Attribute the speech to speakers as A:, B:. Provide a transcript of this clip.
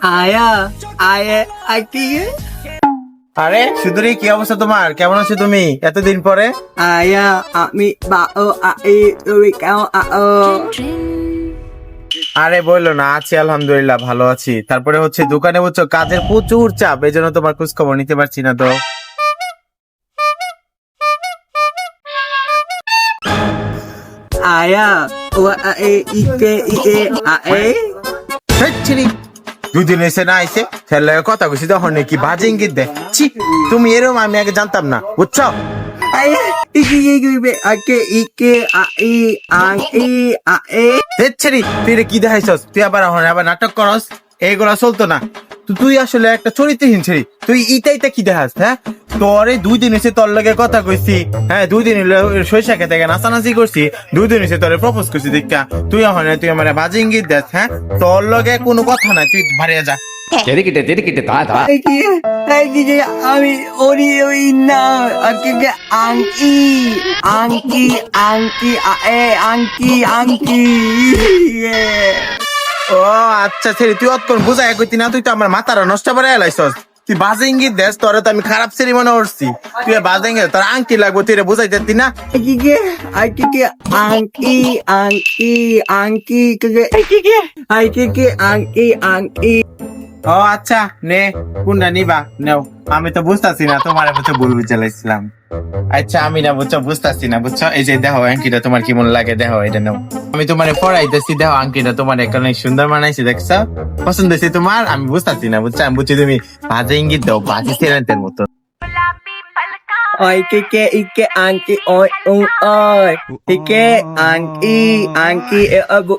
A: আয়া আয়া আকি
B: আরে সুন্দরী, কি অবস্থা তোমার? কেমন আছো তুমি এতদিন পরে?
A: আয়া আমি বাও আই তুমি কেমন আও?
B: আরে বললো না, আছি আলহামদুলিল্লাহ, ভালো আছি। তারপরে হচ্ছে দোকানে বুঝছো কাজের প্রচুর চাপ, এই জন্য তোমার খোঁজ খবর নিতে পারছি না তো।
A: আয়া ও আই ইকে ইকে আই
B: ছিড়ি, দুদিন এসে না আইসে ছেলে কথা কইছি তখন নাকি বাজে ইঙ্গিত দেয়। ছি, তুমি এরকম আমি আগে জানতাম না, বুঝছো?
A: আয়া ইকে ইকে আকে ইকে আই আং ই আই
B: ছেড়ি, তুই রে কি দেখাইছস? তুই আবার আবার নাটক করস, এইগুলা চলতো না। তুই আসলে একটা চরিত্রহীন ছেড়ি। তুই ইটা কি দেখাস? হ্যাঁ, তোরে 2 দিন এসে তোর লগে কথা কইছি। হ্যাঁ, 2 দিন সরিষা খেতে গিয়ে নাচানাচি করছি। 2 দিন এসে তোরে প্রপোজ করছি দেখা তুই এখন তুই আমার বাজে ইঙ্গিত দেস। হ্যাঁ, তোর লগে কোনো কথা নাই, তুই বাড়িয়ে যা।
C: তেরিকিটে তা
A: আকি আকি আমি ওরি ওই না আকে আংকি আংকি আংকি আই আংকি আংকি
B: ও আচ্ছা ছেড়ি, তুই অতক্ষণ বুঝাই কইতি না? তুই তো আমার মাথাটা নষ্ট করে এলাইছস। তুই বাজে ইঙ্গিত দেস, তোরে তো আমি খারাপ ছেড়ি মনে করছি। তুই বাজে ইঙ্গিত, তোর আংটি লাগবো, তুই রে বুঝাই দিতি না?
A: আকি আংকি আংকি আংকি আকি আংকি আংকি
B: ও আচ্ছা, নে কোনটা নিবা নেও। আমি তো বুঝতাছি না, তোমার বুঝছো ভুল বুঝাইছিলাম। আচ্ছা আমি না বুঝছো বুঝতাছি না, বুঝছো? এই যে দেখো আংকিটা তোমার কি মন লাগে, দেখো এটা নাও। আমি তোমার পড়াইতেছি, দেখো আংকিটা তোমার এখানে সুন্দর বানাইছি, দেখছো? পছন্দ হয়েছে তোমার? আমি বুঝতাছি না, বুঝছো? আমি বুঝছি তুমি বাজে ইঙ্গিত দাও, বাজে ছেলেদের মতো।
A: Oi, ike, angki, oi, oi. Ike, angki, abu,